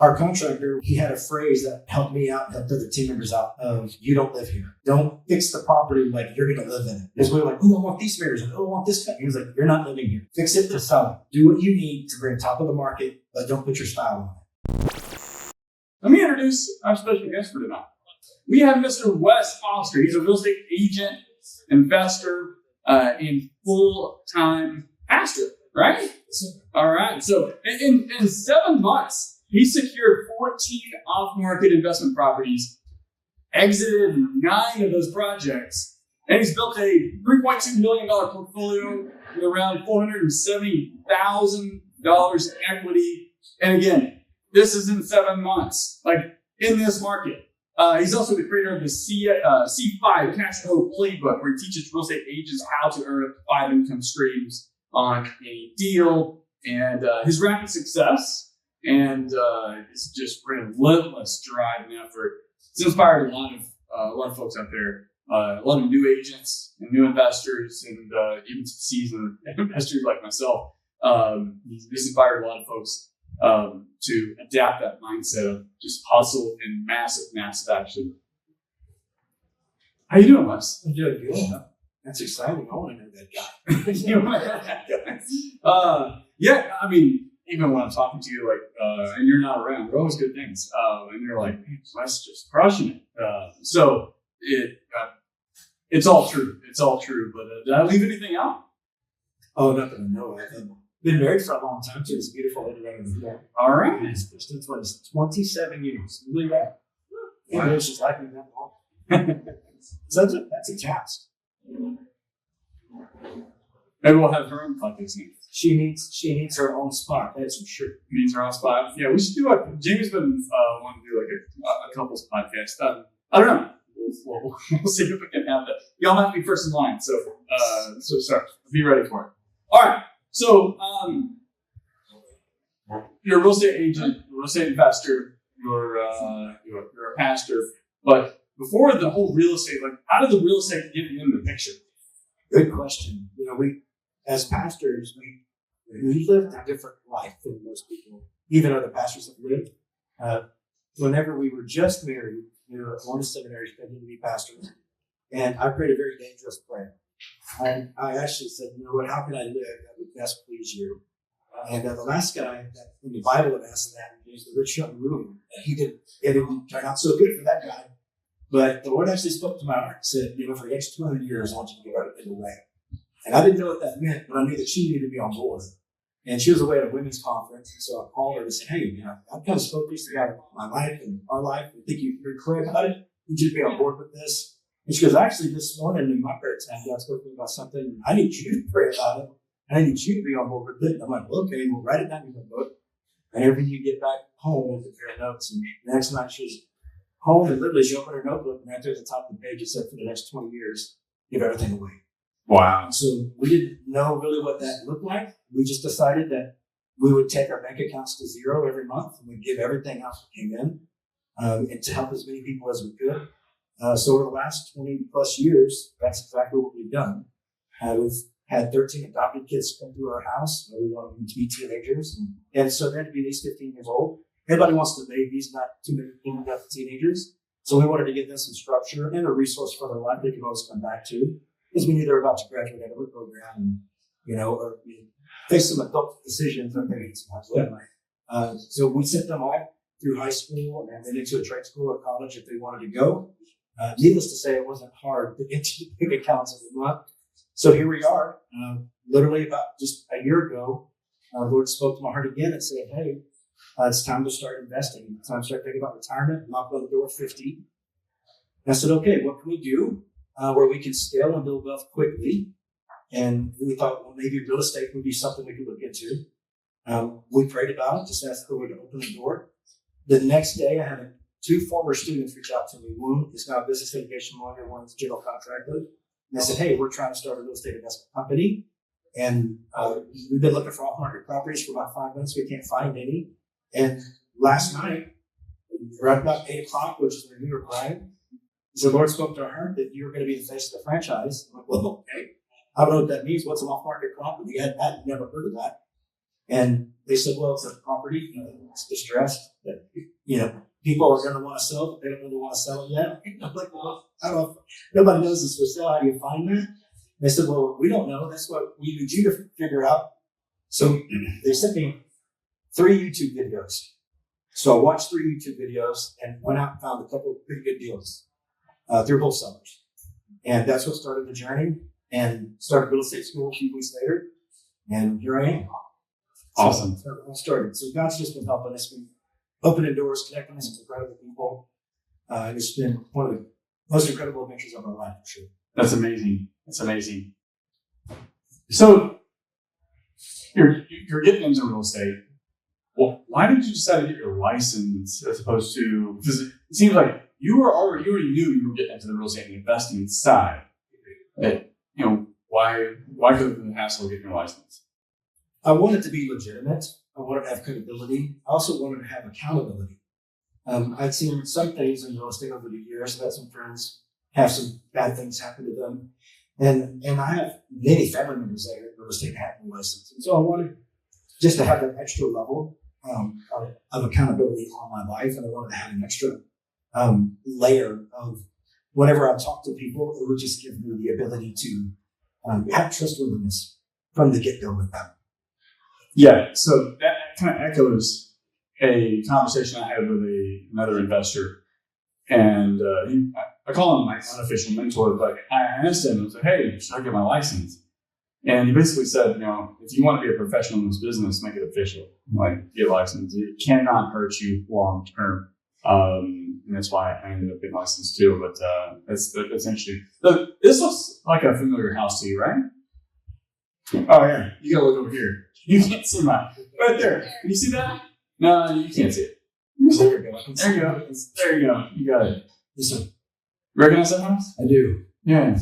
Our contractor, he had a phrase that helped me out, helped other team members out of, you don't live here. Don't fix the property like you're going to live in it. Because we were like, oh, I want these mirrors. And, oh, I want this cut. He was like, you're not living here. Fix it to sell it. Do what you need to bring top of the market, but don't put your style on it. Let me introduce our special guest for tonight. We have Mr. Wes Foster. He's a real estate agent, investor, and full-time pastor, right? All right. So in 7 months, he secured 14 off-market investment properties, exited 9 of those projects, and he's built a $3.2 million portfolio with around $470,000 equity. And again, this is in 7 months, like in this market. He's also the creator of the C5 Cash Flow Playbook, where he teaches real estate agents how to earn up to 5 income streams on a deal. And his rapid success and his just relentless drive and effort has inspired a lot of folks out there, a lot of new agents and new investors, and even seasoned investors like myself. He's inspired a lot of folks to adapt that mindset of just hustle and massive action. How you doing, Wes? I'm doing good. That's exciting. I want to know that guy. You want that guy? Yeah, I mean, even when I'm talking to you, like, and you're not around, they're always good things. And you're like, man, Wes just crushing it. So it's all true. It's all true. But did I leave anything out? Oh, nothing to know. I've been married for a long time to this beautiful lady right over here. All right. It's 27 years. Believe that. Wow. Yeah, she's like me that long. So that's a task. Maybe we'll have her own podcast name. She needs her own spot. That's for sure. Needs her own spot. Yeah, we should do Jamie's been wanting to do like a couples podcast. I don't know. We'll see if we can have that. Y'all have to be first in line. So sorry. Be ready for it. All right. So you're a real estate agent, a real estate investor. You're a pastor. But before the whole real estate, like, how did the real estate get in the picture? Good question. We, as pastors, we lived a different life than most people, even other pastors have lived. Whenever we were just married, we were going to seminary, studying to be pastors, and I prayed a very dangerous prayer. I actually said, you know what, how can I live that would best please you? And the last guy that in the Bible that asked that is the rich young ruler. It didn't turn out so good for that guy. But the Lord actually spoke to my heart and said, for the next 200 years, I want you to give everything away. And I didn't know what that meant, but I knew that she needed to be on board. And she was away at a women's conference. And so I called her and said, hey, I've kind of spoke to you about my life and our life. I think you're clear about it. You need to be on board with this. And she goes, actually, this morning in my prayer time, God spoke to me about something. I need you to pray about it. And I need you to be on board with it. And I'm like, well, okay, we'll write it down in the book. And every you get back home, we'll compare notes. And the next night she was home, and literally she opened her notebook, and right there at the top of the page, it said, for the next 20 years, give everything away. Wow. So we didn't know really what that looked like. We just decided that we would take our bank accounts to zero every month, and we'd give everything else that came in, and to help as many people as we could. So over the last 20 plus years, that's exactly what we've done. We've had 13 adopted kids come through our house. We want them to be teenagers. And so they're to be at least 15 years old. Everybody wants to babies, not too many people got teenagers. So we wanted to give them some structure and a resource for their life they could always come back to. Because we knew they were about to graduate out of our program and, or face some adult decisions on their needs. So we sent them all through high school and then into a trade school or college if they wanted to go. Needless to say, it wasn't hard to get to the big accounts every month. So here we are. Literally about just a year ago, our Lord spoke to my heart again and said, hey, it's time to start investing. It's time to start thinking about retirement. Knocked on the door 50. And I said, okay, what can we do where we can scale and build wealth quickly? And we thought, well, maybe real estate would be something we could look into. We prayed about it, just asked the Lord to open the door. The next day, I had 2 former students reach out to me. One is now a business litigation lawyer, one is a general contractor. And I said, hey, we're trying to start a real estate investment company. And we've been looking for off-market properties for about 5 months. We can't find any. And last night, right about 8 o'clock, which is when we were praying, the Lord spoke to our heart that you were going to be the face of the franchise. I'm like, well, okay. I don't know what that means. What's an off-market property? I had never heard of that. And they said, well, it's a property, it's distressed. That, people are going to want to sell it. They don't really want to sell it yet. I'm like, well, I don't know. Nobody knows it's for sale. How do you find that? They said, well, we don't know. That's what we need you to figure out. So they sent me 3 YouTube videos. So I watched 3 YouTube videos and went out and found a couple of pretty good deals through wholesalers. And that's what started the journey, and started real estate school a few weeks later. And here I am. Awesome. So that's where it all started. So God's just been helping us, been opening doors, connecting us with incredible people. And it's been one of the most incredible adventures of our life, for sure. That's amazing. That's amazing. So you're getting into real estate. Well, why did you decide to get your license as opposed to, because it seems like you already knew you were getting into the real estate and investing side. Why go through the hassle of getting your license? I wanted to be legitimate. I wanted to have credibility. I also wanted to have accountability. I'd seen some things in real estate over the years. I've had some friends have some bad things happen to them. And I have many family members that are in real estate and have no license. And so I wanted just to have that extra level of accountability on my life. And I wanted to have an extra layer of whenever I talk to people, it would just give me the ability to have trustworthiness from the get-go with them. Yeah, so that kind of echoes a conversation I had with another investor. And I call him my unofficial mentor, but I asked him, I was like, hey, should I get my license? And he basically said, if you want to be a professional in this business, make it official. Like, get licensed. It cannot hurt you long term. And that's why I ended up getting licensed too. But that's interesting. Look, this looks like a familiar house to you, right? Oh, yeah. You got to look over here. You can't see mine. Right there. Can you see that? No, you can't see it. There you go. There you go. There you go. You got it. Yes, sir. Recognize that house? I do. Yeah.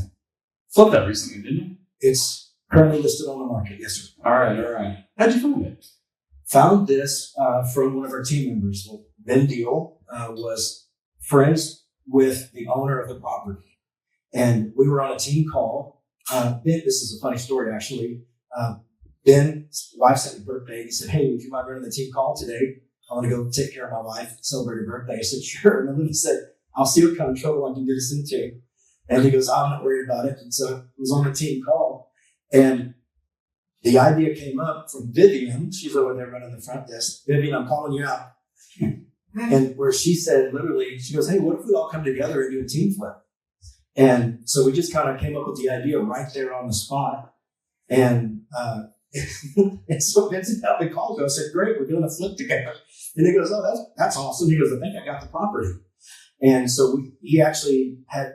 Flipped that recently, didn't you? It's currently listed on the market. Yes, sir. All right. How'd you find it? Found this from one of our team members. Well, Ben Deal was friends with the owner of the property. And we were on a team call. This is a funny story, actually. Ben's wife sent me birthday. He said, hey, would you mind running the team call today? I want to go take care of my wife and celebrate her birthday. I said, sure. And then he said, I'll see what kind of trouble I can get us into. And he goes, I'm not worried about it. And so it was on the team call. And the idea came up from Vivian. She's over there running the front desk. Vivian, I'm calling you out. And where she said, literally, she goes, hey, what if we all come together and do a team flip? And so we just kind of came up with the idea right there on the spot. And and so Vincent got the call. I said, great, we're doing a flip together. And he goes, oh, that's awesome. He goes, I think I got the property. And so he actually had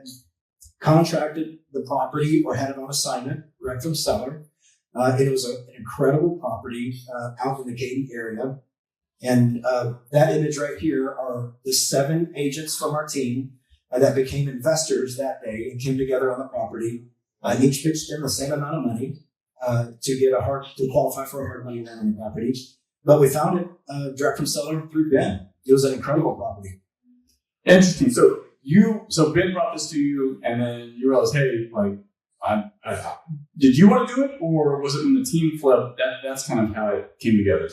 contracted the property or had it on assignment direct from seller. It was an incredible property out in the Katy area. And that image right here are the 7 agents from our team that became investors that day and came together on the property. Each pitched in the same amount of money to qualify for a hard money loan on the property. But we found it direct from seller through Ben. It was an incredible property. Interesting. So Ben brought this to you, and then you realized, hey, like, did you want to do it, or was it when the team flipped? That's kind of how it came together.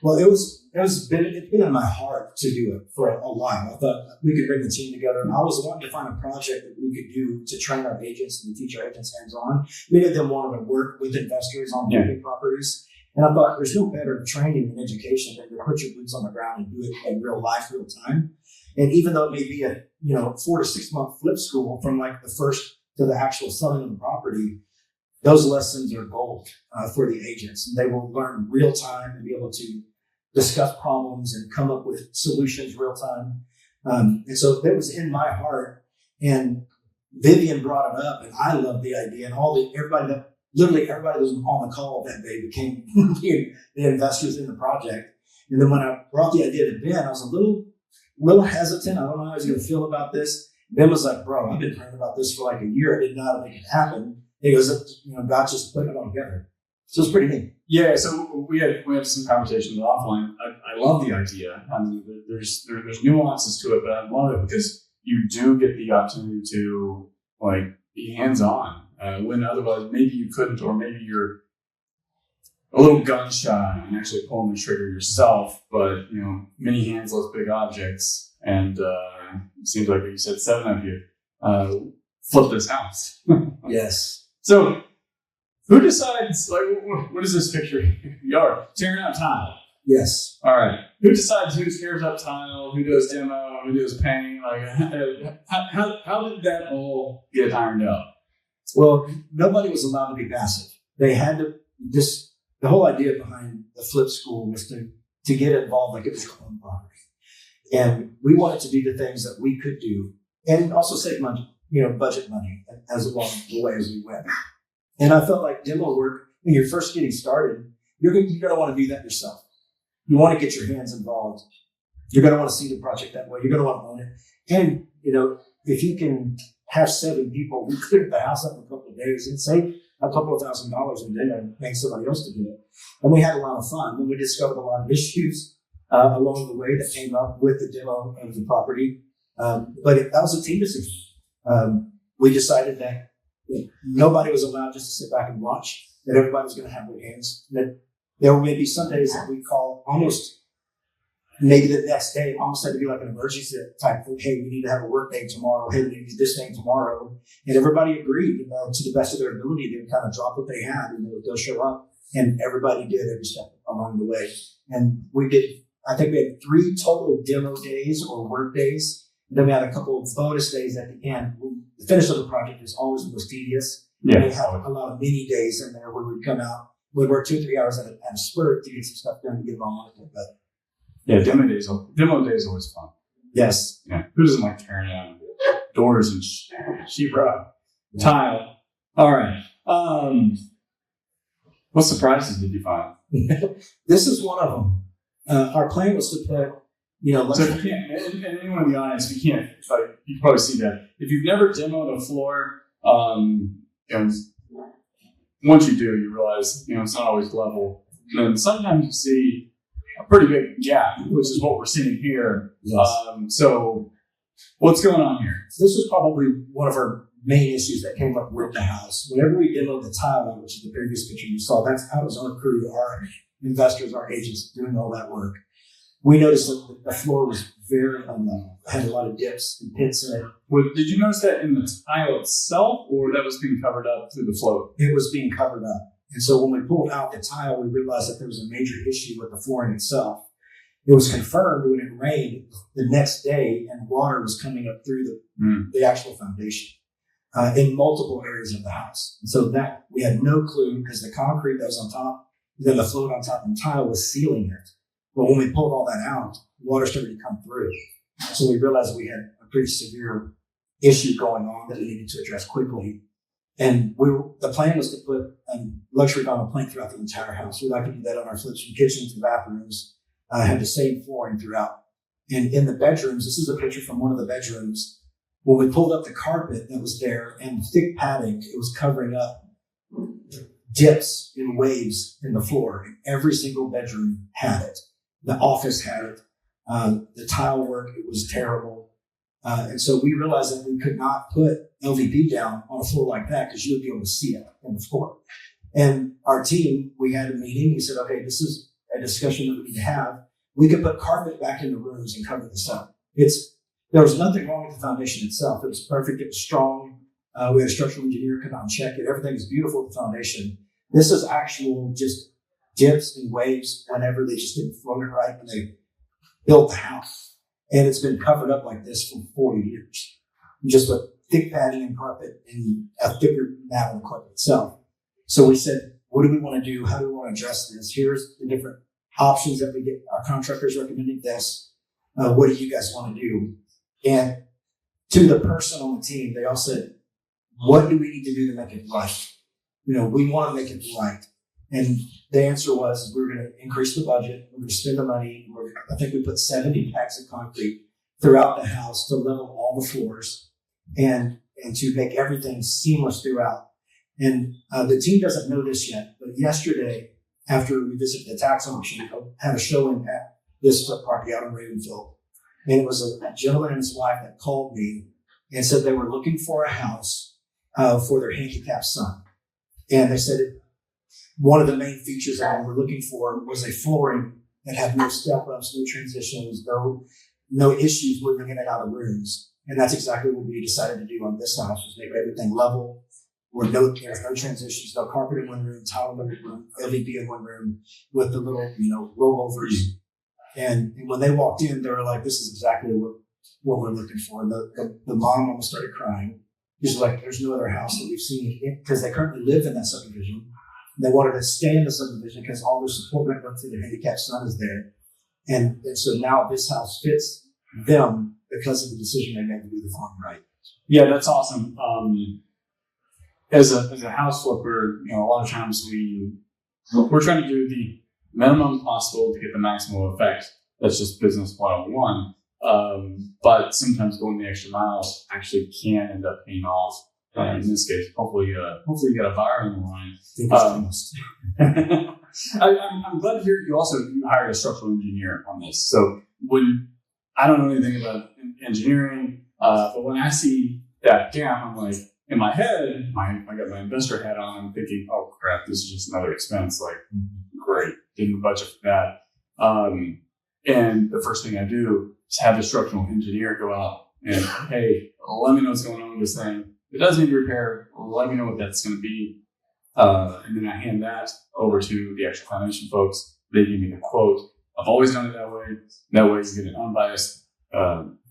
Well, it's been in my heart to do it for a while. I thought we could bring the team together, and I was wanting to find a project that we could do to train our agents and to teach our agents hands-on. Many of them wanted to work with investors on big properties, and I thought there's no better training and education than to put your boots on the ground and do it in real life, real time. And even though it may be a 4 to 6 month flip school from like the first to the actual selling of the property, those lessons are gold for the agents. And they will learn real time and be able to discuss problems and come up with solutions real time. And so that was in my heart. And Vivian brought it up, and I loved the idea. And everybody that was on the call that day became the investors in the project. And then when I brought the idea to Ben, I was a little hesitant. I don't know how I was going to feel about this. Ben was like, bro, I've been praying about this for like a year. I didn't know how to make it happen. He goes, God just put it all together. So it's pretty neat. Yeah. So we had some conversations offline. I love the idea. I mean, there's nuances to it, but I love it because you do get the opportunity to like be hands-on when otherwise maybe you couldn't, or maybe a little gunshot and actually pulling the trigger yourself, but many hands lift big objects, and it seems like you said 7 of you flip this house. Yes. So who decides, what is this picture? You are tearing out tile. Yes. All right. Who decides who tears up tile, who does demo, who does painting? How did that all get ironed out? Well, nobody was allowed to be passive. They had to the whole idea behind the flip school was to get involved like it was your own property. And we wanted to do the things that we could do and also save money, budget money as along the way as we went. And I felt like demo work, when you're first getting started, you're going to want to do that yourself. You want to get your hands involved. You're going to want to see the project that way. You're going to want to own it. And, if you can have 7 people, we cleared the house up in a couple of days and save a couple of $1,000 and then paying somebody else to do it. And we had a lot of fun. And we discovered a lot of issues along the way that came up with the demo of the property. But that was a team decision. We decided that nobody was allowed just to sit back and watch, that everybody was going to have their hands, that there were maybe some days that we call almost maybe the next day almost had to be like an emergency type thing. Hey, we need to have a work day tomorrow. Hey, we need to do this thing tomorrow. And everybody agreed, to the best of their ability. They would kind of drop what they had and they would go show up. And everybody did every step along the way. And I think we had 3 total demo days or work days. And then we had a couple of bonus days at the end. The finish of the project is always the most tedious. Yeah. We had a lot of mini days in there where we'd come out. We'd work 2 or 3 hours at a spurt to get some stuff done to get it on market. But yeah, demo days is always fun. Yes. Yeah. Who doesn't like tearing down doors and sheetrock, tile? All right. What surprises did you find? This is one of them. Our plan was to put, so if you can't, and anyone in the audience, if you can't, you can probably see that. If you've never demoed a floor, once you do, you realize, it's not always level. And sometimes you see a pretty big gap, which is what we're seeing here. Yes. So what's going on here? This was probably one of our main issues that came up with the house. Whenever we demoed the tile, which is the previous picture you saw, that's how it was our crew, our investors, our agents doing all that work. We noticed that the floor was very unlevel. It had a lot of dips and pits in it. Did you notice that in the tile itself, or that was being covered up through the float? It was being covered up. And so when we pulled out the tile, we realized that there was a major issue with the flooring itself. It was confirmed when it rained the next day and water was coming up through the actual foundation in multiple areas of the house. And so that we had no clue because the concrete that was on top, then the float on top and tile was sealing it. But when we pulled all that out, water started to come through. So we realized we had a pretty severe issue going on that we needed to address quickly. And the plan was to put a luxury vinyl plank throughout the entire house. We like to do that on our flips from kitchens to bathrooms, have the same flooring throughout. And in the bedrooms, this is a picture from one of the bedrooms. When we pulled up the carpet that was there and thick padding, it was covering up dips and waves in the floor. And every single bedroom had it. The office had it. The tile work, it was terrible. And so we realized that we could not put LVP down on a floor like that because you would be able to see it in the floor. And our team, we had a meeting. We said, okay, this is a discussion that we need to have. We could put carpet back in the rooms and cover this up. There was nothing wrong with the foundation itself. It was perfect. It was strong. We had a structural engineer come out and check it. Everything is beautiful with the foundation. This is actual just dips and waves whenever they just didn't float it right when they built the house. And it's been covered up like this for 40 years. Just with thick padding and carpet and a thicker mat on the carpet itself. So we said, what do we want to do? How do we want to address this? Here's the different options that we get. Our contractors recommending this. What do you guys want to do? And to the person on the team, they all said, what do we need to do to make it right? We want to make it right. And the answer was, we were going to increase the budget. We're going to spend the money. I think we put 70 packs of concrete throughout the house to level all the floors and to make everything seamless throughout. And the team doesn't know this yet, but yesterday, after we visited the tax auction, I had a showing at this property out in Ravenfield. And it was a gentleman and his wife that called me and said they were looking for a house for their handicapped son. And they said one of the main features that we were looking for was a flooring that had no step-ups, no transitions, no issues moving in and out of rooms. And that's exactly what we decided to do on this house, was make everything level, where there's no transitions, no carpet in one room, tile in one room, LVP in one room, with the little, rollovers. And when they walked in, they were like, this is exactly what we're looking for. The mom almost started crying. She's like, there's no other house that we've seen, because they currently live in that subdivision. They wanted to stay in the subdivision because all their support network for their handicapped son is there. And so now this house fits them because of the decision they made to do the farm right. Yeah, that's awesome. As a house flipper, a lot of times we're trying to do the minimum possible to get the maximum effect. That's just business 101. But sometimes going the extra mile actually can end up paying off. In this case, hopefully you got a buyer on the line. I'm glad to hear you hired a structural engineer on this. So I don't know anything about engineering, but when I see that gap, I'm like, in my head, I got my investor hat on. I'm thinking, oh crap, this is just another expense. Like, great, didn't budget for that. And the first thing I do is have the structural engineer go out and, hey, let me know what's going on with this thing. If it does need repair, let me know what that's going to be. And then I hand that over to the actual foundation folks. They give me the quote. I've always done it that way. That way you get an unbiased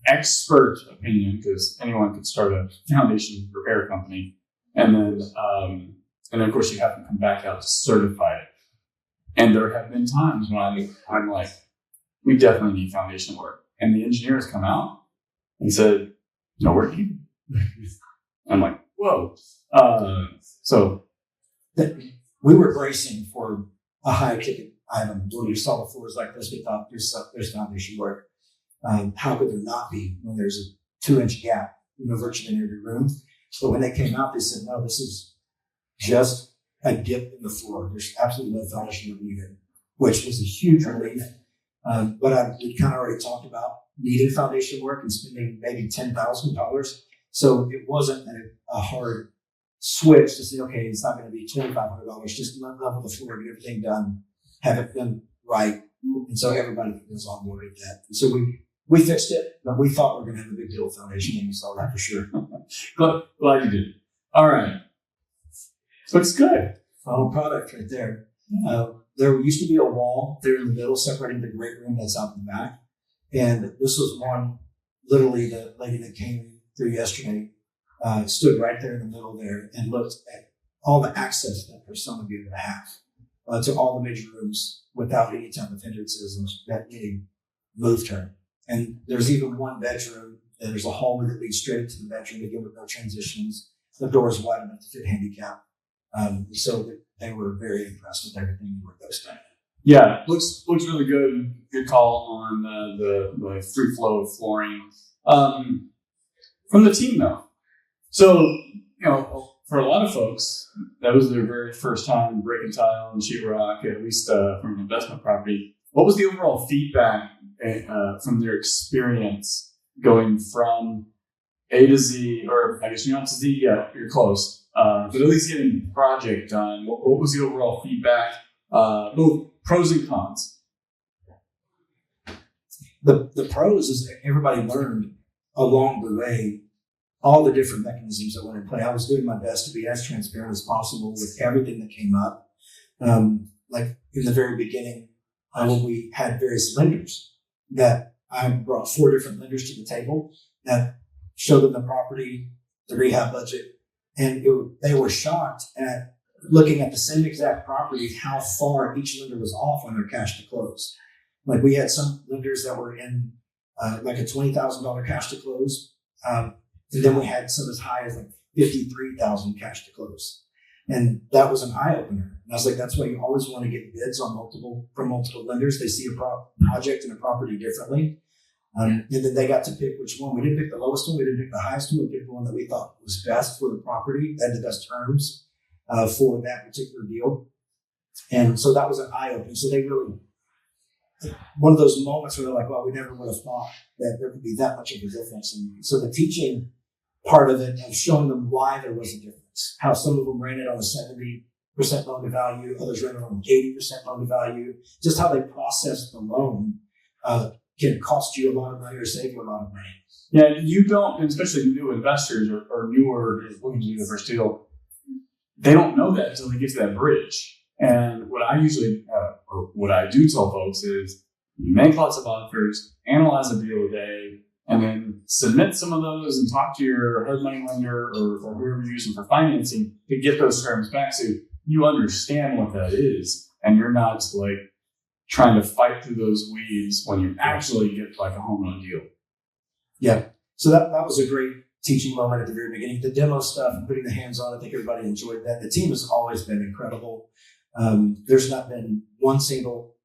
expert opinion, because anyone could start a foundation repair company. And then of course you have to come back out to certify it. And there have been times when I'm like, we definitely need foundation work. And the engineers come out and said, no work needed. I'm like, whoa. So we were bracing for a high ticket item. When we saw the floors like this, we thought there's foundation work. How could there not be when there's a 2-inch gap, virtually in every room? So when they came out, they said, no, this is just a dip in the floor. There's absolutely no foundation work needed, which was a huge relief. But we kind of already talked about needing foundation work and spending maybe $10,000. So it wasn't a hard switch to say, okay, it's not going to be $2,500. Just level the floor, get everything done, have it done right. And so everybody was on board with that. And so we fixed it, but we thought we were going to have a big deal with foundation, and we saw that for sure. Glad you did. All right. Looks good. Final product right there. There used to be a wall there in the middle separating the great room that's out in the back. And this was one, literally the lady that came through yesterday stood right there in the middle there and looked at all the access that her son would be able to have to all the major rooms without any type of hindrances, and that really moved her. And there's even one bedroom, and there's a hallway that leads straight into the bedroom, again with no transitions. The door is wide enough to fit handicap. So they were very impressed with everything that worked those times. Yeah, looks really good. Good call on the free flow of flooring. From the team though. So, for a lot of folks, that was their very first time breaking tile and sheetrock, at least from an investment property. What was the overall feedback from their experience going from A to Z, or I guess you're not to Z yet, you're close, but at least getting the project done? What was the overall feedback, both pros and cons? The pros is everybody learned along the way all the different mechanisms that went in play. I was doing my best to be as transparent as possible with everything that came up. Like in the very beginning, when we had various lenders, that I brought 4 different lenders to the table that showed them the property, the rehab budget, and they were shocked at looking at the same exact property, how far each lender was off on their cash to close. Like we had some lenders that were in like a $20,000 cash to close. And then we had some as high as like $53,000 cash to close. And that was an eye opener. And I was like, that's why you always want to get bids on from multiple lenders. They see a project and a property differently. And then they got to pick which one. We didn't pick the lowest one. We didn't pick the highest one. We picked the one that we thought was best for the property, that had the best terms for that particular deal. And so that was an eye opener. So they really, one of those moments where they're like, well, we never would have thought that there could be that much of a difference. And so the teaching part of it, of showing them why there was a difference, how some of them ran it on a 70 loan to value. Others run around 80% loan to value. Just how they process the loan can cost you a lot of money or save you a lot of money. Yeah, you don't, especially new investors or newer looking to do the first deal, they don't know that until they get to that bridge. And what I usually, or what I do tell folks is, make lots of offers, analyze a deal a day, and then submit some of those and talk to your hard money lender or whoever you're using for financing to get those terms back so you understand what that is. And you're not like trying to fight through those weeds when you actually get like a home run deal. Yeah. So that was a great teaching moment at the very beginning. The demo stuff and putting the hands on, I think everybody enjoyed that. The team has always been incredible. There's not been one single,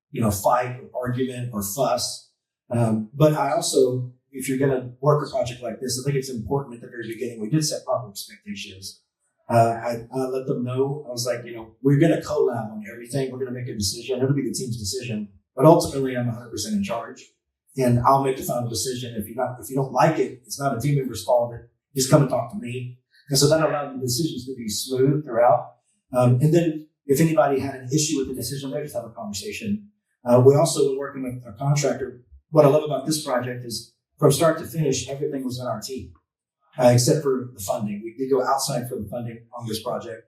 fight or argument or fuss. But I also, if you're going to work a project like this, I think it's important at the very beginning. We did set proper expectations. I let them know. I was like, we're going to collab on everything. We're going to make a decision. It'll be the team's decision. But ultimately, I'm 100% in charge. And I'll make the final decision. If you don't like it, it's not a team member's fault. Just come and talk to me. And so that allowed the decisions to be smooth throughout. And then if anybody had an issue with the decision, they just have a conversation. We also were working with our contractor. What I love about this project is from start to finish, everything was on our team, except for the funding. We did go outside for the funding on this project.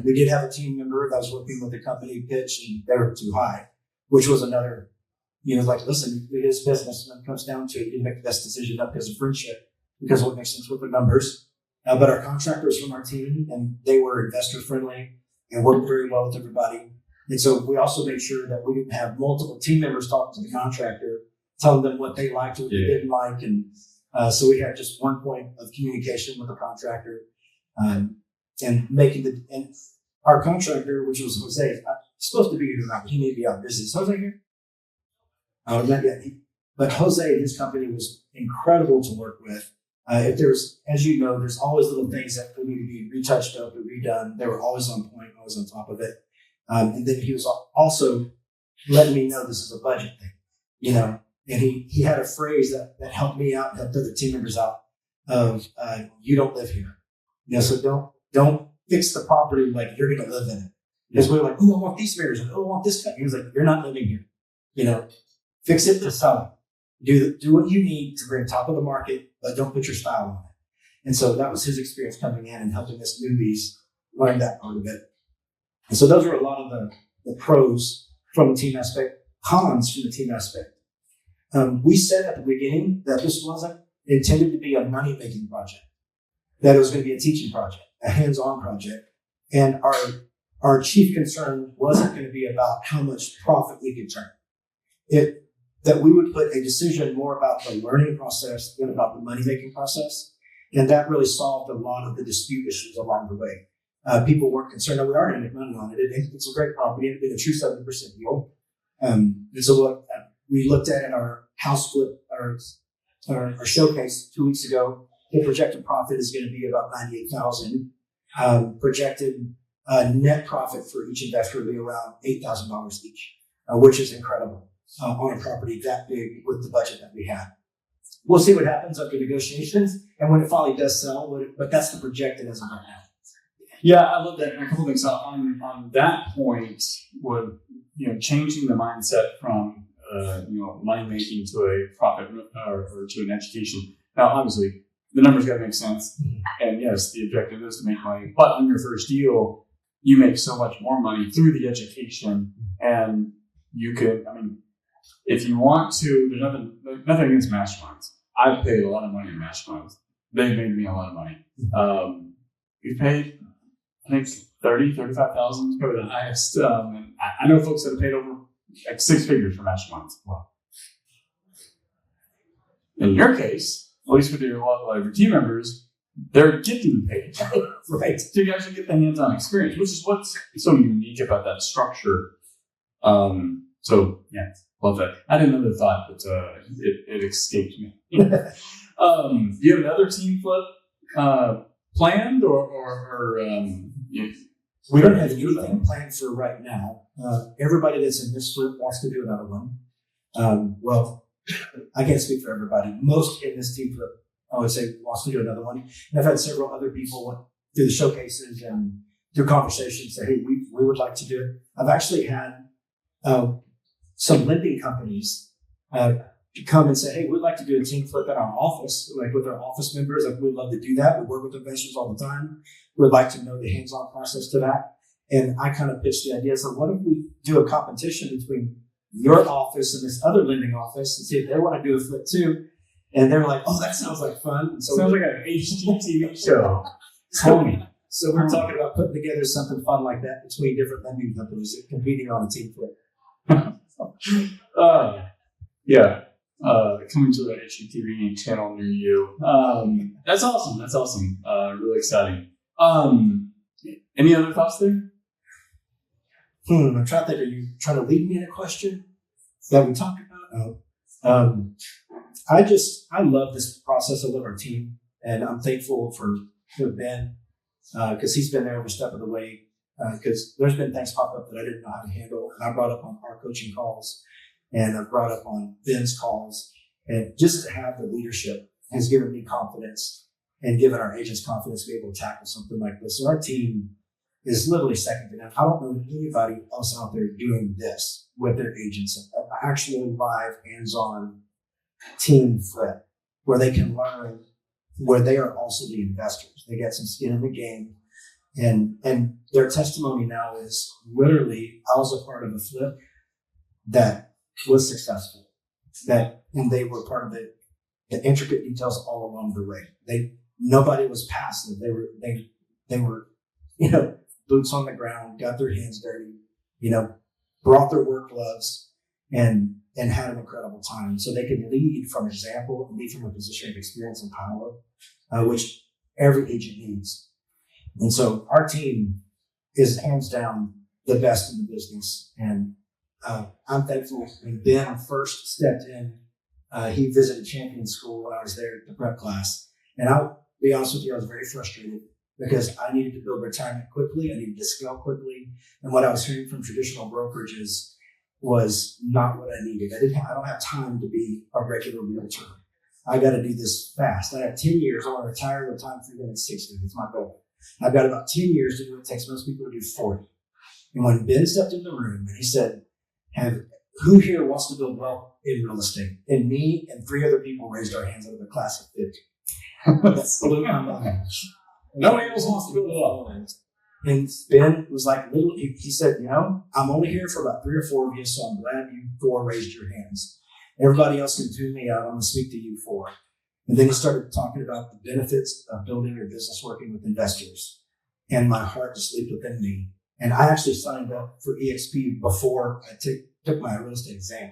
We did have a team member that was working with the company pitch, and they were too high, which was another, listen, it is business. When it comes down to it, you make the best decision, not because of friendship, because of what makes sense with the numbers. But our contractors from our team, and they were investor friendly and worked very well with everybody. And so we also made sure that we didn't have multiple team members talking to the contractor, telling them what they liked, what they didn't like. And so we had just one point of communication with the contractor, and and our contractor, which was Jose, supposed to be here tonight, but he may be out busy. Is Jose here? Oh, not yet. But Jose and his company was incredible to work with. If there's, as you know, there's always little things that need to be retouched up or redone. They were always on point, always on top of it. And then he was also letting me know this is a budget thing, and he had a phrase that helped me out, helped other team members out of, you don't live here. So don't fix the property like you're going to live in it. Because we were like, I want these stairs, and I want this. He was like, you're not living here. Fix it to sell it. Do what you need to bring top of the market, but don't put your style on it. And so that was his experience coming in and helping us newbies learn that part of it. And so those were a lot of the pros from the team aspect, cons from the team aspect. We said at the beginning that this wasn't intended to be a money-making project, that it was going to be a teaching project, a hands-on project. And our chief concern wasn't going to be about how much profit we could turn. That we would put a decision more about the learning process than about the money-making process. And that really solved a lot of the dispute issues along the way. People weren't concerned. Now, we are going to make money on it. It's a great property. It'd been a true 70% deal. And so what we looked at in our house flip, our showcase 2 weeks ago, the projected profit is going to be about $98,000. Projected net profit for each investor will be around $8,000 each, which is incredible on a property that big with the budget that we had. We'll see what happens after negotiations and when it finally does sell, but that's the projected as of right now. Yeah, I love that. And a couple of things on that point would, changing the mindset from, money making to a profit or to an education. Now, obviously, the numbers got to make sense. And yes, the objective is to make money. But on your first deal, you make so much more money through the education. And you could, if you want to, there's nothing against masterminds. I've paid a lot of money in masterminds. They've made me a lot of money. We've paid, I think, $35,000 is probably the highest. And I know folks that have paid over like 6 figures for masterminds. Wow. In your case, at least with a lot of your team members, they're getting paid. Right. So you actually get the hands-on experience, which is what's so unique about that structure. So yeah, love that. I had another thought, but it escaped me. Do you have another team flip planned, or we don't have anything planned for right now. Everybody that's in this flip wants to do another one. Well, I can't speak for everybody. Most in this team flip, I would say, wants to do another one. And I've had several other people through the showcases and through conversations say, hey, we would like to do it. I've actually had some lending companies come and say, hey, we'd like to do a team flip in our office, like with our office members. Like, we'd love to do that. We work with investors all the time. We'd like to know the hands-on process to that. And I kind of pitched the idea. So what if we do a competition between your office and this other lending office and see if they want to do a flip too? And they're like, oh, that sounds like fun. And so Sounds like an HGTV show. Tell me. So we're talking about putting together something fun like that between different lending companies competing on a team flip. Yeah. Coming to the HGTV channel near you. That's awesome. That's awesome. Really exciting. Any other thoughts there? I'm trying to think. Are you trying to lead me in a question that we talked about? Oh. I love this process. I love our team, and I'm thankful for Ben because he's been there every step of the way. Because there's been things pop up that I didn't know how to handle, and I brought up on our coaching calls, and I've brought up on Ben's calls, and just to have the leadership has given me confidence and given our agents confidence to be able to tackle something like this. So our team is literally second to none. I don't know anybody else out there doing this with their agents, actually live, hands-on team flip, where they can learn, where they are also the investors. They get some skin in the game. And their testimony now is literally, I was a part of a flip that was successful. And they were part of the intricate details all along the way. Nobody was passive. They were, boots on the ground, got their hands dirty, brought their work gloves and had an incredible time. So they could lead from example and lead from a position of experience and power, which every agent needs. And so our team is hands down the best in the business. And I'm thankful when Ben first stepped in, he visited Champion School when I was there at the prep class. And I'll be honest with you, I was very frustrated because I needed to build retirement quickly. I needed to scale quickly. And what I was hearing from traditional brokerages was not what I needed. I don't have time to be a regular realtor. I got to do this fast. I have 10 years. I want to retire with time freedom at 60. It's my goal. I've got about 10 years to do what it takes most people to do 40. And when Ben stepped in the room and he said, who here wants to build wealth in real estate? And me and 3 other people raised our hands out of the class of 50. That blew my mind. Nobody else wants to build wealth. And Ben was like, he said, I'm only here for about 3 or 4 of you, so I'm glad you 4 raised your hands. Everybody else can tune me out. I'm going to speak to you 4. And then he started talking about the benefits of building your business working with investors. And my heart just leaped within me. And I actually signed up for EXP before I took my real estate exam.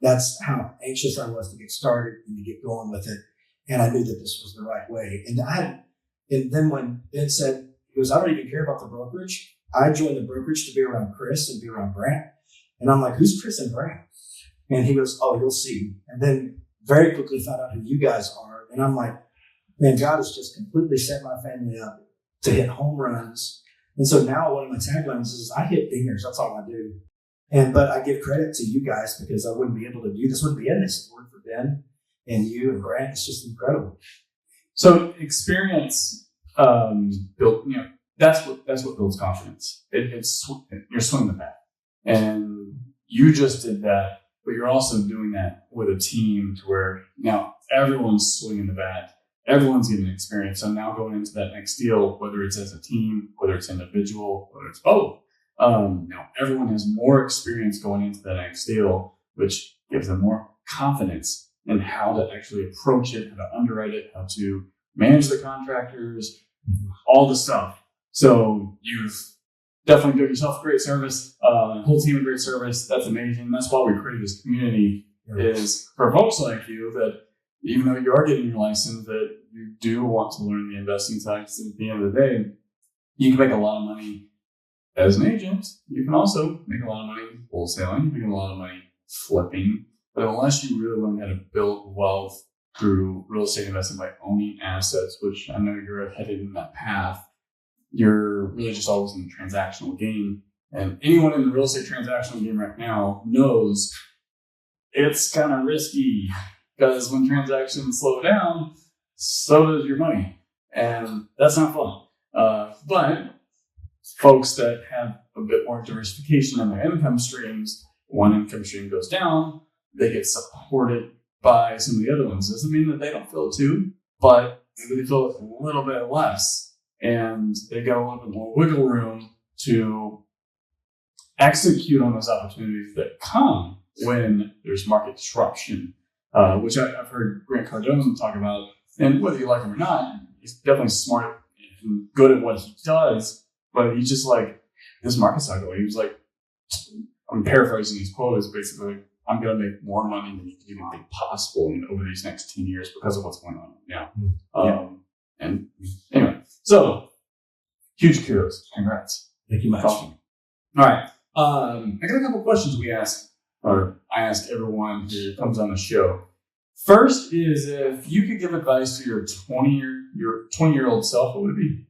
That's how anxious I was to get started and to get going with it. And I knew that this was the right way. And then when Ben said, he goes, I don't even care about the brokerage. I joined the brokerage to be around Chris and be around Brant. And I'm like, who's Chris and Brant? And he goes, oh, you'll see. And then very quickly found out who you guys are. And I'm like, man, God has just completely set my family up to hit home runs. And so now one of my taglines is I hit dingers. That's all I do. But I give credit to you guys because I wouldn't be able to do this. Wouldn't be in this. If it weren't for Ben and you and Grant. It's just incredible. So experience built, that's what builds confidence. You're swinging the bat. And you just did that, but you're also doing that with a team to where now everyone's swinging the bat. Everyone's getting experience. So now going into that next deal, whether it's as a team, whether it's individual, whether it's both, now everyone has more experience going into that next deal, which gives them more confidence in how to actually approach it, how to underwrite it, how to manage the contractors, all the stuff. So you've definitely given yourself a great service, whole team a great service. That's amazing. That's why we created this community is for folks like you that even though you are getting your license, that you do want to learn the investing side. Because at the end of the day, you can make a lot of money as an agent. You can also make a lot of money wholesaling. You can make a lot of money flipping. But unless you really learn how to build wealth through real estate investing by owning assets, which I know you're headed in that path, you're really just always in the transactional game. And anyone in the real estate transactional game right now knows it's kind of risky because when transactions slow down, so does your money. And that's not fun. But folks that have a bit more diversification in their income streams, one income stream goes down, they get supported by some of the other ones. Doesn't mean that they don't feel it too, but maybe they feel it a little bit less, and they got a little bit more wiggle room to execute on those opportunities that come when there's market disruption, which I've heard Grant Cardone talk about. And whether you like him or not, he's definitely smart and good at what he does, but he's just like, this market cycle. He was like, I'm paraphrasing his quote, is basically, I'm going to make more money than you can even think possible over these next 10 years because of what's going on now. And anyway, so huge kudos. Congrats. Thank you much. Awesome. All right. I got a couple questions I ask everyone who comes on the show. First is, if you could give advice to your 20-year-old self, what would it be?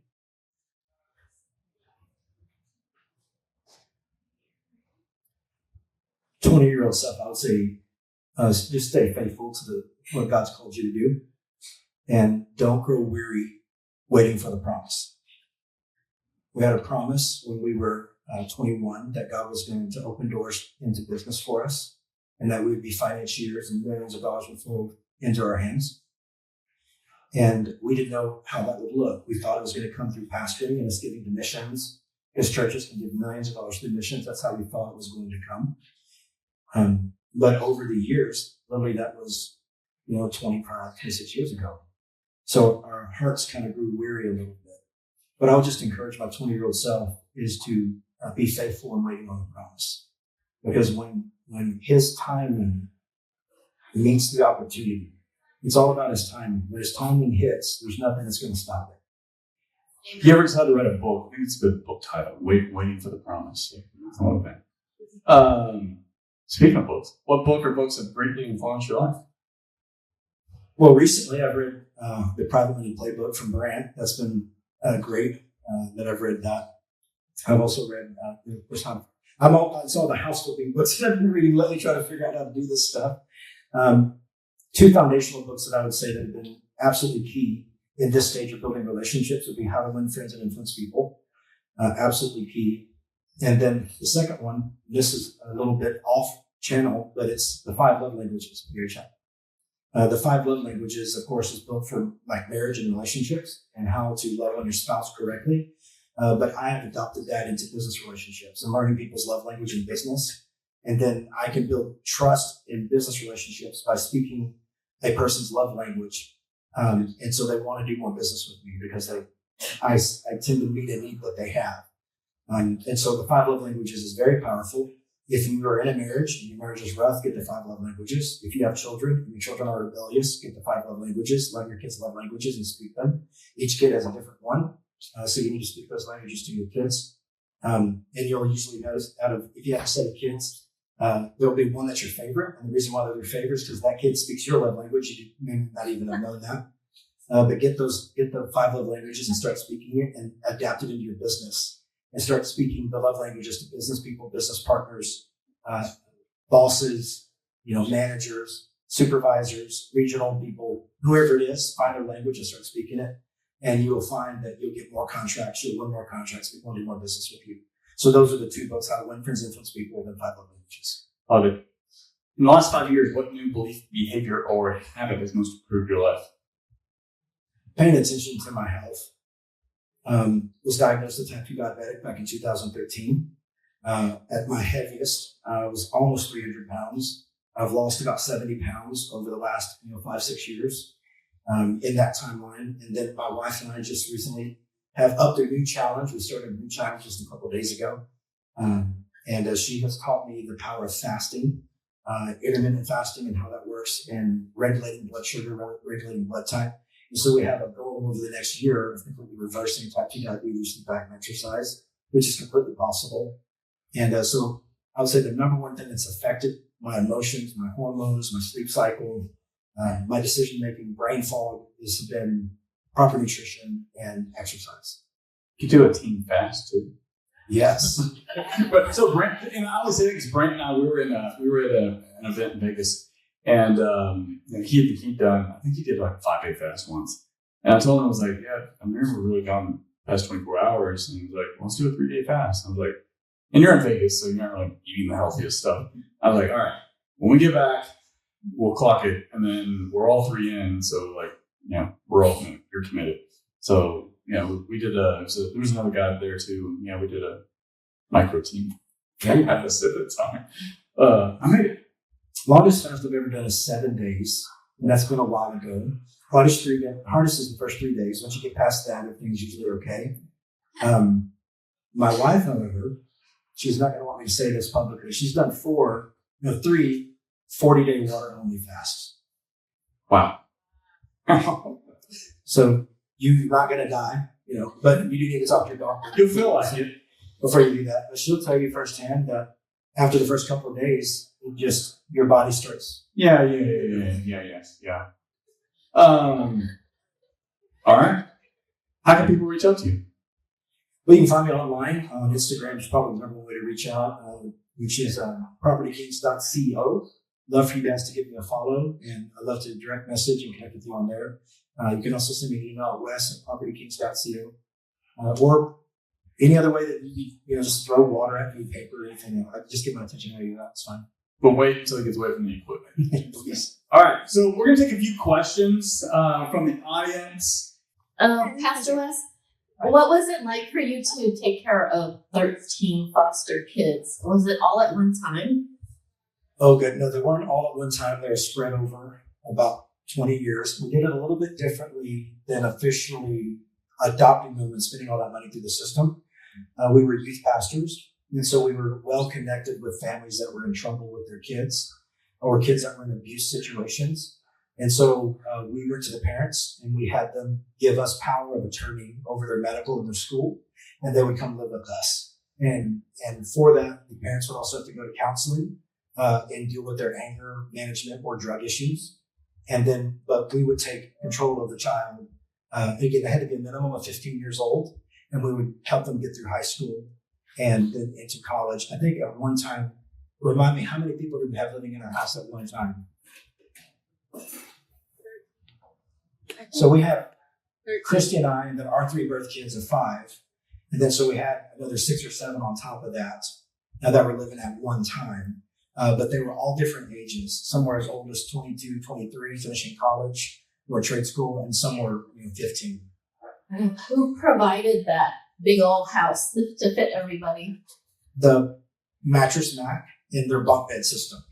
Year-old self, I would say, just stay faithful to what God's called you to do, and don't grow weary waiting for the promise. We had a promise when we were 21 that God was going to open doors into business for us, and that we would be financiers and millions of dollars would flow into our hands. And we didn't know how that would look. We thought it was going to come through pastoring and us giving to missions, because churches can give millions of dollars to missions. That's how we thought it was going to come. But over the years, literally that was, 25, 26 years ago. So our hearts kind of grew weary a little bit. But I would just encourage my 20-year-old self is to be faithful in waiting on the promise. Because when his timing meets the opportunity, it's all about his timing. When his timing hits, there's nothing that's going to stop it. You ever decided to write a book? I think it's a good book title, Waiting for the Promise. I love that. Speaking of books, what book or books have greatly influenced your life? Well, recently I've read the Private Money Playbook from Brant. That's been great that I've read that. I've also read, it's all the house flipping books that I've been reading lately, trying to figure out how to do this stuff. Two foundational books that I would say that have been absolutely key in this stage of building relationships would be How to Win Friends and Influence People. Absolutely key. And then the second one, this is a little bit off channel, but it's The 5 Love Languages. The 5 Love Languages, of course, is built for like marriage and relationships and how to love on your spouse correctly. But I have adopted that into business relationships and learning people's love language in business. And then I can build trust in business relationships by speaking a person's love language. And so they want to do more business with me because I tend to meet a need that they have. And so the 5 love languages is very powerful. If you are in a marriage and your marriage is rough, get the 5 love languages. If you have children and your children are rebellious, get the 5 love languages. Learn your kids' love languages and speak them. Each kid has a different one. So you need to speak those languages to your kids. And you'll usually notice if you have a set of kids, there'll be one that's your favorite. And the reason why they're your favorite is because that kid speaks your love language. You may not even have known that. But get the 5 love languages and start speaking it and adapt it into your business. And start speaking the love languages to business people, business partners, bosses, managers, supervisors, regional people, whoever it is. Find their language and start speaking it, and you will find that you'll get more contracts. You'll win more contracts. People will do more business with you. So those are the 2 books: How to Win Friends, Influence People, and 5 Love Languages. Love it. In the last 5 years, what new belief, behavior, or habit has most improved your life? Paying attention to my health. Was diagnosed a type 2 diabetic back in 2013. At my heaviest, I was almost 300 pounds. I've lost about 70 pounds over the last 5-6 years in that timeline. And then my wife and I just recently have upped a new challenge. We started a new challenge just a couple of days ago. And she has taught me the power of fasting, intermittent fasting, and how that works, and regulating blood sugar, regulating blood type. And so we have a goal over the next year of completely reversing type 2 diabetes through diet and exercise, which is completely possible. And so I would say the number one thing that's affected my emotions, my hormones, my sleep cycle, my decision-making, brain fog has been proper nutrition and exercise. You do a team fast too. Yes. But so Brent, and I always say that because Brent and I, we were at an event in Vegas. And he done, I think he did like a 5-day fast once. And I told him, I was like, yeah, I've never really gone past 24 hours. And he was like, well, let's do a 3-day fast. I was like, and you're in Vegas, so you're not like eating the healthiest stuff. I was like, all right, when we get back, we'll clock it. And then we're all 3 in. So like, we're all, you're committed. So, we did there was another guy there too. We did a micro team. We had us at the time. I made it. Longest fast I've ever done is 7 days. And that's been a while ago. Hardest is the first 3 days. Once you get past that, everything's usually okay. My wife, however, she's not going to want me to say this publicly. She's done 3 40-day water only fasts. Wow. So you're not going to die, but you do need to talk to your doctor. You'll feel like it before you do that. But she'll tell you firsthand that after the first couple of days, your body starts. Yeah. All right. How can people reach out to you? Well, you can find me online on Instagram. Is probably the number one way to reach out, which is propertykings.co. Love for you guys to give me a follow, and I'd love to direct message and connect with you on there. You can also send me an email at wes@propertykings.co, or any other way that you just throw water at me, paper, or anything. Just get my attention. It's fine. But wait until it gets away from the equipment. Please. All right, so we're going to take a few questions from the audience. Pastor Wes, what was it like for you to take care of 13 foster kids? Was it all at one time? Oh, good. No, they weren't all at one time. They were spread over about 20 years. We did it a little bit differently than officially adopting them and spending all that money through the system. We were youth pastors. And so we were well connected with families that were in trouble with their kids or kids that were in abuse situations. And so we went to the parents and we had them give us power of attorney over their medical and their school, and they would come live with us. And for that, the parents would also have to go to counseling and deal with their anger management or drug issues. But we would take control of the child. Again, they had to be a minimum of 15 years old, and we would help them get through high school and then into college. I think at one time, remind me, how many people did we have living in our house at one time? So we had Christy and I, and then our 3 birth kids of 5. And then so we had another 6 or 7 on top of that that were living at one time. But they were all different ages. Some were as old as 22, 23, finishing college or trade school, and some were 15. Who provided that big old house to fit everybody? The mattress Mac in their bunk bed system.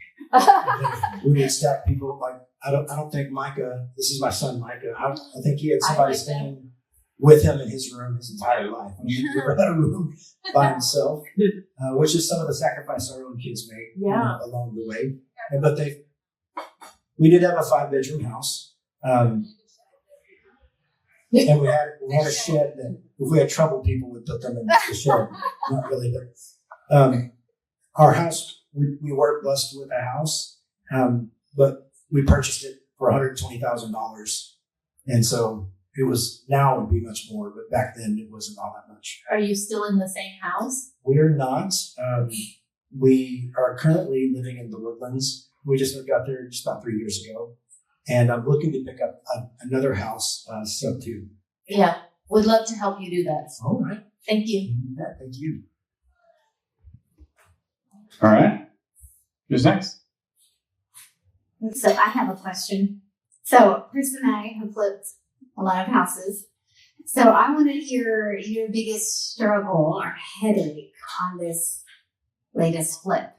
We would stack people like, I don't think Micah, this is my son Micah, I think he had somebody staying with him in his room his entire life. I mean, he never had a room by himself, which is some of the sacrifice our own kids made along the way. But we did have a 5-bedroom house. And we had a shed that if we had trouble, people would put them in the shed. Not really, but our house, we were blessed with a house, but we purchased it for $120,000. And so now it would be much more, but back then it wasn't all that much. Are you still in the same house? We are not. We are currently living in the Woodlands. We just moved out there just about 3 years ago. And I'm looking to pick up another house sub 2. Yeah, would love to help you do that. All right. Thank you. Yeah, thank you. All right. Who's next? So I have a question. So Chris and I have flipped a lot of houses. So I want to hear your biggest struggle or headache on this latest flip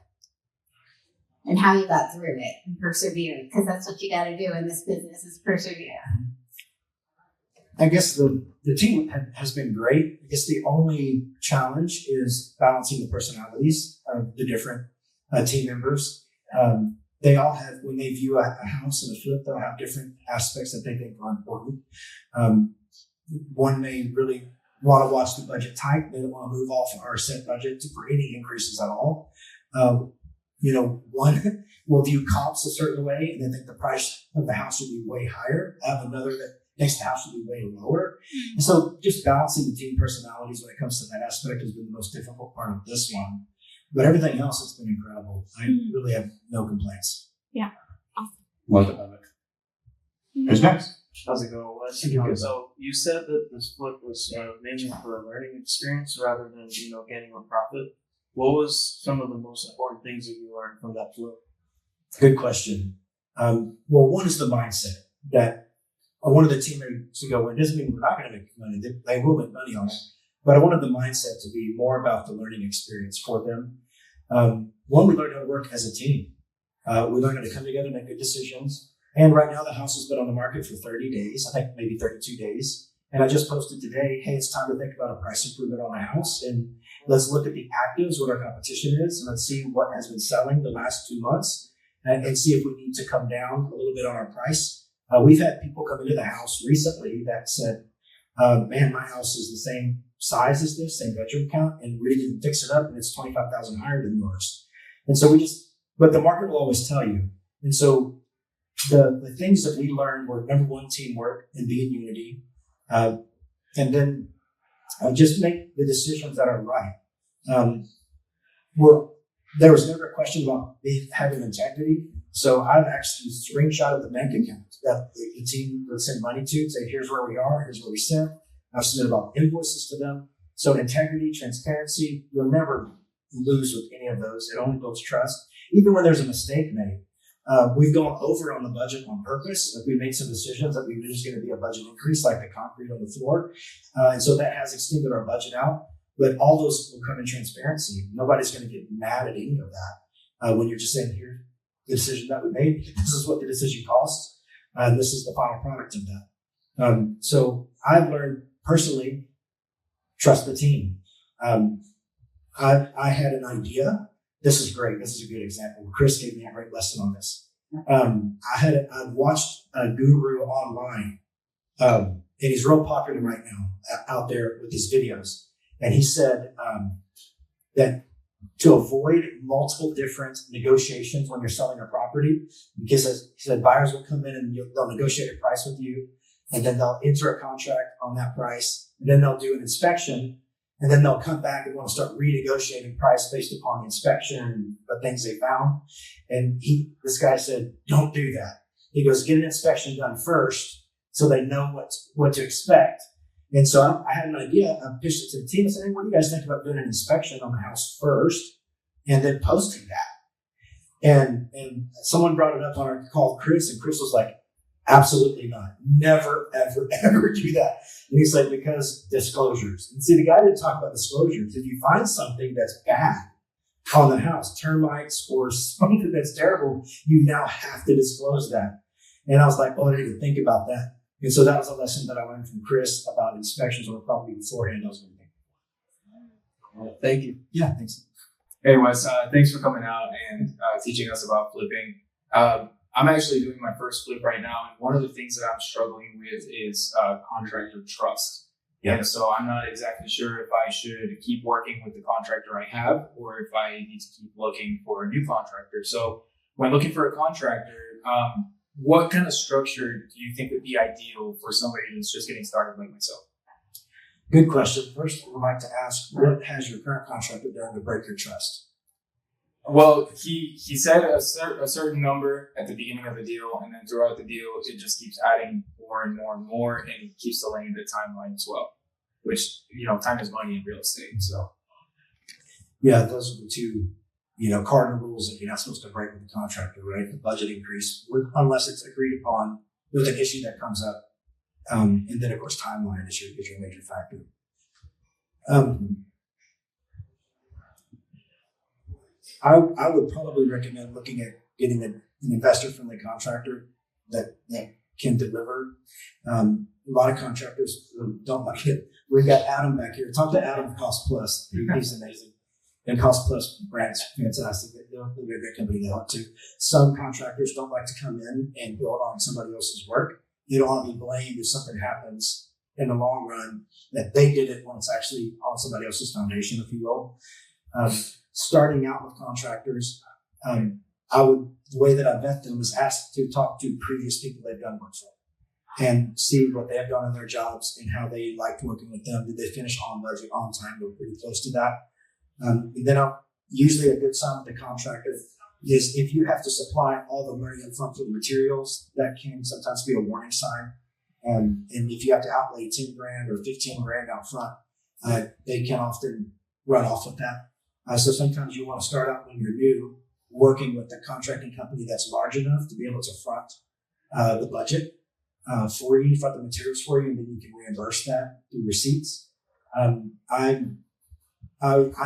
and how you got through it and persevered, because that's what you got to do in this business is persevere. I guess the team has been great. I guess the only challenge is balancing the personalities of the different team members. They all have, when they view a house and a flip, they'll have different aspects that they think are important. One may really want to watch the budget tight. They don't want to move off our set budget for any increases at all. One will view comps a certain way and then think the price of the house will be way higher. I have another that thinks the house will be way lower. And so just balancing the team personalities when it comes to that aspect has been the most difficult part of this one. But everything else has been incredible. I really have no complaints. Yeah. Awesome. Love it. Who's next? How's it going, Wes? Good. So you said that this flip was mainly for a learning experience rather than gaining a profit. What was some of the most important things that you learned from that flip? Good question. Well, one is the mindset that I wanted the team to go in. It doesn't mean we're not going to make money. They will make money on it. But I wanted the mindset to be more about the learning experience for them. One, we learned how to work as a team. We learned how to come together and make good decisions. And right now the house has been on the market for 30 days, I think maybe 32 days. And I just posted today, hey, it's time to think about a price improvement on a house. And let's look at the actives, what our competition is, and let's see what has been selling the last 2 months and see if we need to come down a little bit on our price. We've had people come into the house recently that said, man, my house is the same size as this, same bedroom count, and we didn't fix it up and it's 25,000 higher than yours. And so but the market will always tell you. And so the things that we learned were, number one, teamwork and be in unity. And then just make the decisions that are right. There was never a question about having integrity. So I've actually screenshotted the bank account that the team would send money to, say, here's where we are, here's where we sent. I've submitted about invoices to them. So integrity, transparency, you'll never lose with any of those. It only builds trust. Even when there's a mistake made, we've gone over on the budget on purpose. Like we made some decisions that we knew was going to be a budget increase, like the concrete on the floor. And so that has extended our budget out. But all those will come in transparency. Nobody's going to get mad at any of that when you're just saying, here's the decision that we made. This is what the decision costs. And this is the final product of that. So I've learned personally, trust the team. I had an idea. This is great. This is a good example. Chris gave me a great lesson on this. I watched a guru online, and he's real popular right now out there with his videos. And he said that to avoid multiple different negotiations when you're selling a property, because he said buyers will come in and they'll negotiate a price with you, and then they'll enter a contract on that price, and then they'll do an inspection. And then they'll come back and want to start renegotiating price based upon the inspection and the things they found. And this guy said, don't do that. He goes, get an inspection done first so they know what to expect. And so I had an idea. I pitched it to the team and said, hey, what do you guys think about doing an inspection on the house first and then posting that? And someone brought it up on our call, Chris, and Chris was like, absolutely not. Never, ever, ever do that. And he's like, because disclosures. And see, the guy didn't talk about disclosures. If you find something that's bad on the house, termites or something that's terrible, you now have to disclose that. And I was like, oh, I didn't even think about that. And so that was a lesson that I learned from Chris about inspections on the property beforehand. I was going to think. Thank you. Yeah, thanks. Hey Wes, thanks for coming out and teaching us about flipping. I'm actually doing my first flip right now, and one of the things that I'm struggling with is contractor trust. Yeah. And so I'm not exactly sure if I should keep working with the contractor I have or if I need to keep looking for a new contractor. So when looking for a contractor, what kind of structure do you think would be ideal for somebody who's just getting started like myself? Good question. First, I would like to ask, what has your current contractor done to break your trust? Well, he said a certain number at the beginning of the deal, and then throughout the deal, it just keeps adding more and more and more, and he keeps delaying the timeline as well, which, time is money in real estate, so. Yeah, those are the two, cardinal rules that you're not supposed to break with the contractor, right? The budget increase, unless it's agreed upon with an issue that comes up. And then, of course, timeline is your major factor. I would probably recommend looking at getting an investor-friendly contractor that can deliver. A lot of contractors don't like it. We've got Adam back here. Talk to Adam of Cost Plus. He's amazing. And Cost Plus brand's fantastic. They're a great company to help too. Some contractors don't like to come in and build on somebody else's work. You don't want to be blamed if something happens in the long run that they did it when it's actually on somebody else's foundation, if you will. Starting out with contractors, the way that I vet them is ask to talk to previous people they've done work for and see what they have done in their jobs and how they liked working with them. Did they finish on budget, on time? We're pretty close to that. And then usually a good sign with the contractor is if you have to supply all the money up front for the materials, that can sometimes be a warning sign And if you have to outlay 10 grand or 15 grand out front, they can often run off with that. So sometimes you want to start out when you're new, working with a contracting company that's large enough to be able to front the budget for you, front the materials for you, and then you can reimburse that through receipts. I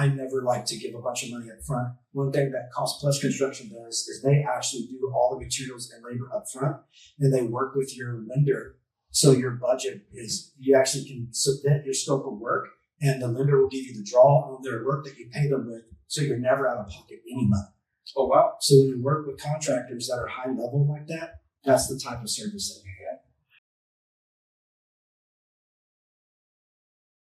never like to give a bunch of money up front. One thing that Cost Plus Construction does is they actually do all the materials and labor up front, and they work with your lender. So your budget is, you actually can submit your scope of work, and the lender will give you the draw on their work that you pay them with, so you're never out of pocket any money. Oh, wow. So when you work with contractors that are high level like that, that's the type of service that you